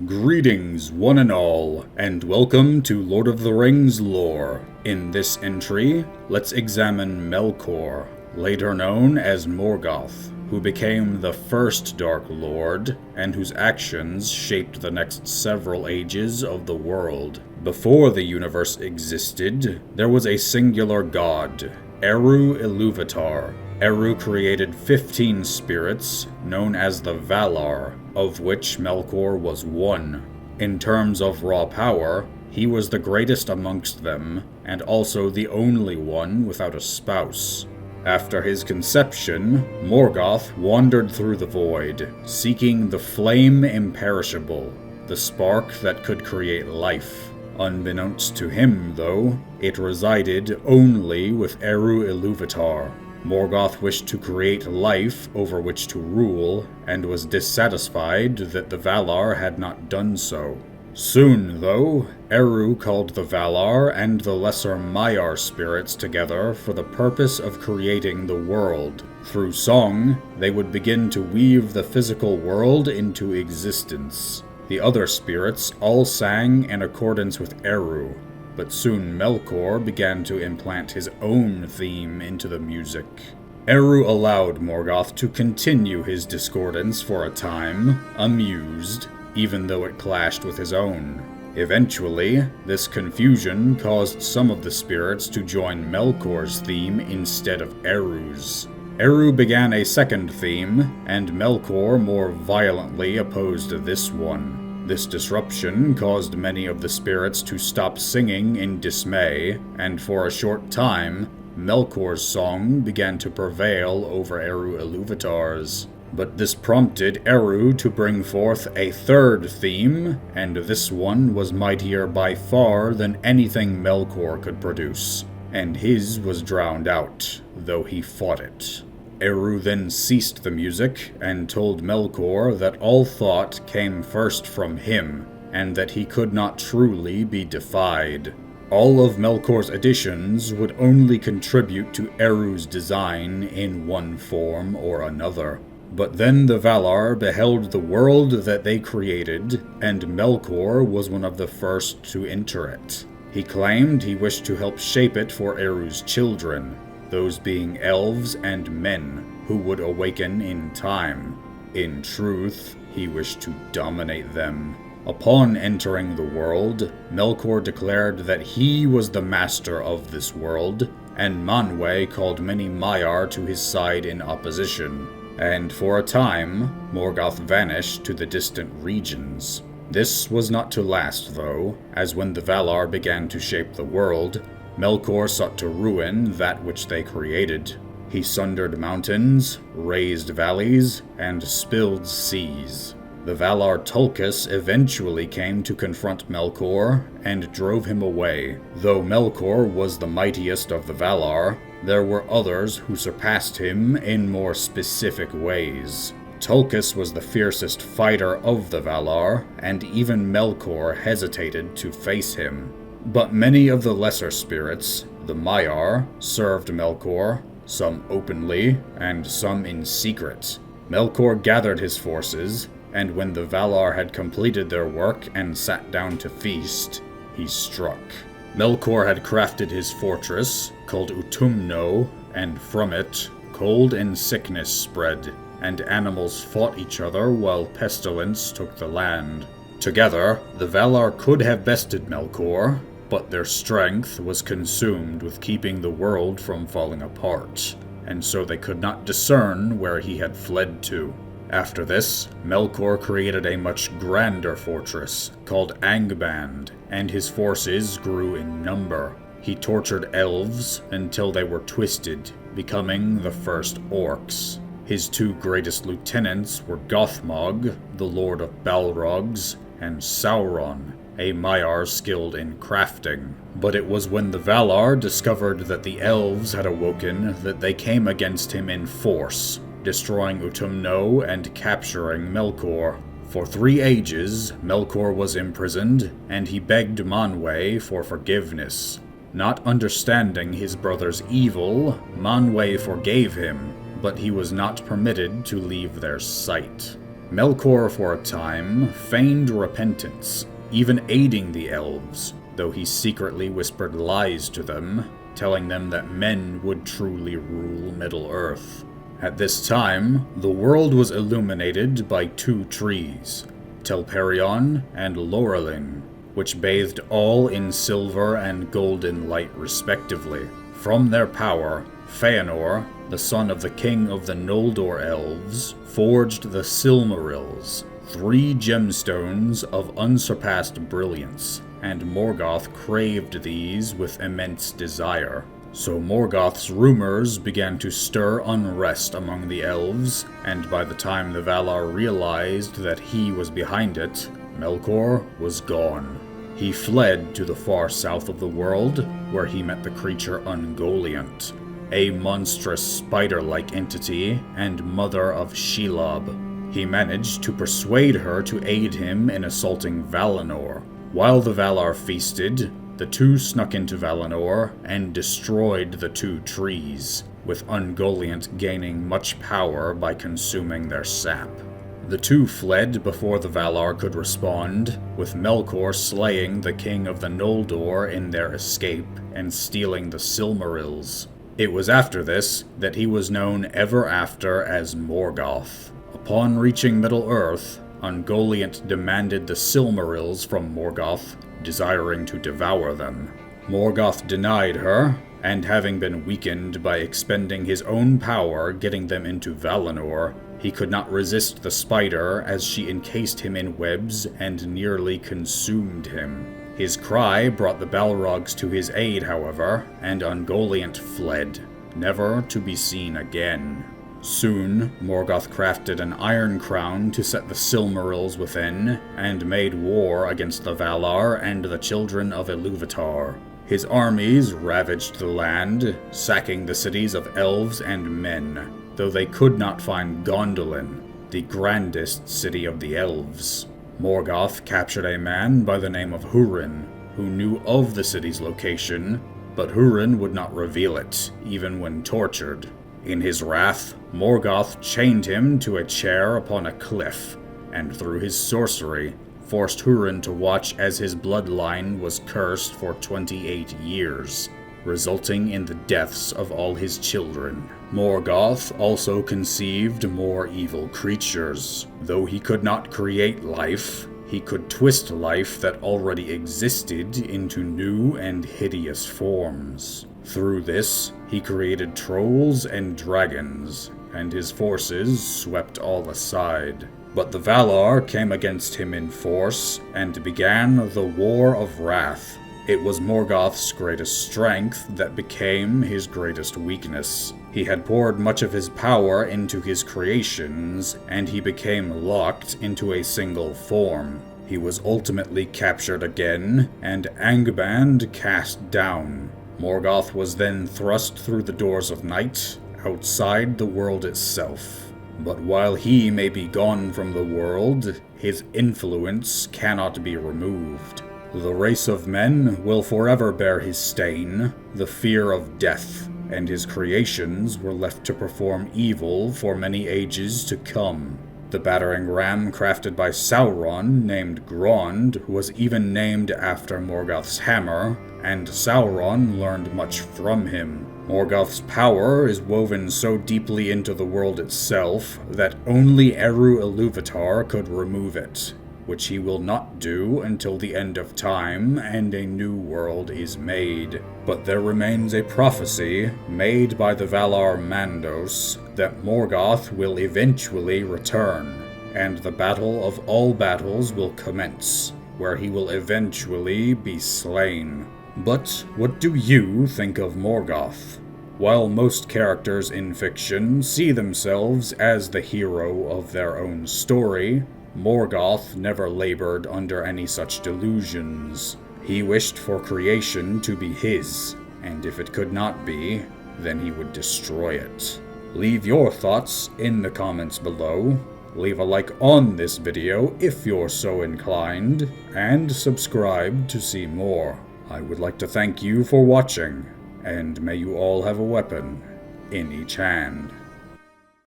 Greetings, one and all, and welcome to Lord of the Rings lore. In this entry, let's examine Melkor, later known as Morgoth, who became the first Dark Lord, and whose actions shaped the next several ages of the world. Before the universe existed, there was a singular god, Eru Ilúvatar. Eru created 15 spirits, known as the Valar, of which Melkor was one. In terms of raw power, he was the greatest amongst them, and also the only one without a spouse. After his conception, Morgoth wandered through the void, seeking the flame imperishable, the spark that could create life. Unbeknownst to him, though, it resided only with Eru Ilúvatar. Morgoth wished to create life over which to rule, and was dissatisfied that the Valar had not done so. Soon, though, Eru called the Valar and the lesser Maiar spirits together for the purpose of creating the world. Through song, they would begin to weave the physical world into existence. The other spirits all sang in accordance with Eru, but soon Melkor began to implant his own theme into the music. Eru allowed Morgoth to continue his discordance for a time, amused, even though it clashed with his own. Eventually, this confusion caused some of the spirits to join Melkor's theme instead of Eru's. Eru began a second theme, and Melkor more violently opposed this one. This disruption caused many of the spirits to stop singing in dismay, and for a short time, Melkor's song began to prevail over Eru Ilúvatar's. But this prompted Eru to bring forth a third theme, and this one was mightier by far than anything Melkor could produce, and his was drowned out, though he fought it. Eru then ceased the music and told Melkor that all thought came first from him, and that he could not truly be defied. All of Melkor's additions would only contribute to Eru's design in one form or another. But then the Valar beheld the world that they created, and Melkor was one of the first to enter it. He claimed he wished to help shape it for Eru's children, those being elves and men, who would awaken in time. In truth, he wished to dominate them. Upon entering the world, Melkor declared that he was the master of this world, and Manwë called many Maiar to his side in opposition, and for a time, Morgoth vanished to the distant regions. This was not to last, though, as when the Valar began to shape the world, Melkor sought to ruin that which they created. He sundered mountains, raised valleys, and spilled seas. The Valar Tulkas eventually came to confront Melkor and drove him away. Though Melkor was the mightiest of the Valar, there were others who surpassed him in more specific ways. Tulkas was the fiercest fighter of the Valar, and even Melkor hesitated to face him. But many of the lesser spirits, the Maiar, served Melkor, some openly, and some in secret. Melkor gathered his forces, and when the Valar had completed their work and sat down to feast, he struck. Melkor had crafted his fortress, called Utumno, and from it, cold and sickness spread, and animals fought each other while pestilence took the land. Together, the Valar could have bested Melkor, but their strength was consumed with keeping the world from falling apart, and so they could not discern where he had fled to. After this, Melkor created a much grander fortress, called Angband, and his forces grew in number. He tortured elves until they were twisted, becoming the first orcs. His two greatest lieutenants were Gothmog, the lord of Balrogs, and Sauron, a Maiar skilled in crafting. But it was when the Valar discovered that the elves had awoken that they came against him in force, destroying Utumno and capturing Melkor. For 3 ages, Melkor was imprisoned, and he begged Manwë for forgiveness. Not understanding his brother's evil, Manwë forgave him, but he was not permitted to leave their sight. Melkor for a time feigned repentance, even aiding the elves, though he secretly whispered lies to them, telling them that men would truly rule Middle-earth. At this time, the world was illuminated by two trees, Telperion and Lorelin, which bathed all in silver and golden light respectively. From their power, Feanor, the son of the king of the Noldor elves, forged the Silmarils, 3 gemstones of unsurpassed brilliance, and Morgoth craved these with immense desire. So Morgoth's rumors began to stir unrest among the elves, and by the time the Valar realized that he was behind it, Melkor was gone. He fled to the far south of the world, where he met the creature Ungoliant, a monstrous spider-like entity and mother of Shelob. He managed to persuade her to aid him in assaulting Valinor. While the Valar feasted, the two snuck into Valinor and destroyed the 2 trees, with Ungoliant gaining much power by consuming their sap. The 2 fled before the Valar could respond, with Melkor slaying the king of the Noldor in their escape and stealing the Silmarils. It was after this that he was known ever after as Morgoth. Upon reaching Middle-earth, Ungoliant demanded the Silmarils from Morgoth, desiring to devour them. Morgoth denied her, and having been weakened by expending his own power getting them into Valinor, he could not resist the spider as she encased him in webs and nearly consumed him. His cry brought the Balrogs to his aid, however, and Ungoliant fled, never to be seen again. Soon, Morgoth crafted an iron crown to set the Silmarils within, and made war against the Valar and the children of Iluvatar. His armies ravaged the land, sacking the cities of elves and men, though they could not find Gondolin, the grandest city of the elves. Morgoth captured a man by the name of Hurin, who knew of the city's location, but Hurin would not reveal it, even when tortured. In his wrath, Morgoth chained him to a chair upon a cliff, and through his sorcery, forced Hurin to watch as his bloodline was cursed for 28 years, resulting in the deaths of all his children. Morgoth also conceived more evil creatures. Though he could not create life, he could twist life that already existed into new and hideous forms. Through this, he created trolls and dragons, and his forces swept all aside. But the Valar came against him in force, and began the War of Wrath. It was Morgoth's greatest strength that became his greatest weakness. He had poured much of his power into his creations, and he became locked into a single form. He was ultimately captured again, and Angband cast down. Morgoth was then thrust through the doors of night, outside the world itself. But while he may be gone from the world, his influence cannot be removed. The race of men will forever bear his stain, the fear of death, and his creations were left to perform evil for many ages to come. The battering ram crafted by Sauron, named Grond, was even named after Morgoth's hammer, and Sauron learned much from him. Morgoth's power is woven so deeply into the world itself that only Eru Iluvatar could remove it, which he will not do until the end of time and a new world is made. But there remains a prophecy made by the Valar Mandos that Morgoth will eventually return, and the battle of all battles will commence, where he will eventually be slain. But what do you think of Morgoth? While most characters in fiction see themselves as the hero of their own story, Morgoth never labored under any such delusions. He wished for creation to be his, and if it could not be, then he would destroy it. Leave your thoughts in the comments below, leave a like on this video if you're so inclined, and subscribe to see more. I would like to thank you for watching, and may you all have a weapon in each hand.